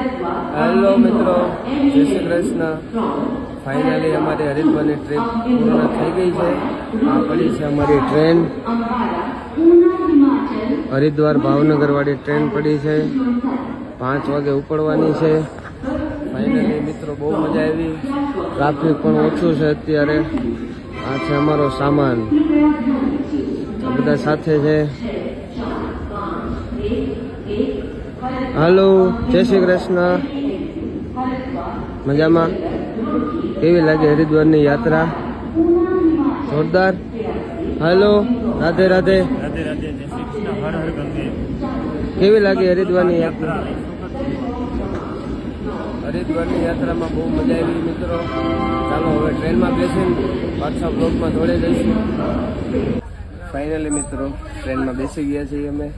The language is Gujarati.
હેલો મિત્રો, જય શ્રી કૃષ્ણ. ફાઇનલી અમારી હરિદ્વારની ટ્રીપ પૂર્ણ થઈ ગઈ છે. આ પડી છે અમારી ટ્રેન, હરિદ્વાર ભાવનગર વાળી ટ્રેન પડી છે. 5 વાગે ઉપડવાની છે. ફાઇનલી મિત્રો બહુ મજા આવી. ટ્રાફિક પણ ઓછું છે અત્યારે. આ છે અમારો સામાન, આ બધા સાથે છે. હાલો, જય શ્રી કૃષ્ણ. મજામાં? કેવી લાગી હરિદ્વારની યાત્રા? જોરદાર. હાલો, રાધે રાધે. રાધે રાધે, જય શ્રી કૃષ્ણ, હર હર ગંગે. કેવી લાગી હરિદ્વારની યાત્રા? હરિદ્વારની યાત્રામાં બહુ મજા આવી મિત્રો. ચાલો હવે ટ્રેનમાં બેસીને પાછા બ્લોકમાં દોડે જઈશું. ફાઇનલી મિત્રો ટ્રેનમાં બેસી ગયા છીએ અમે.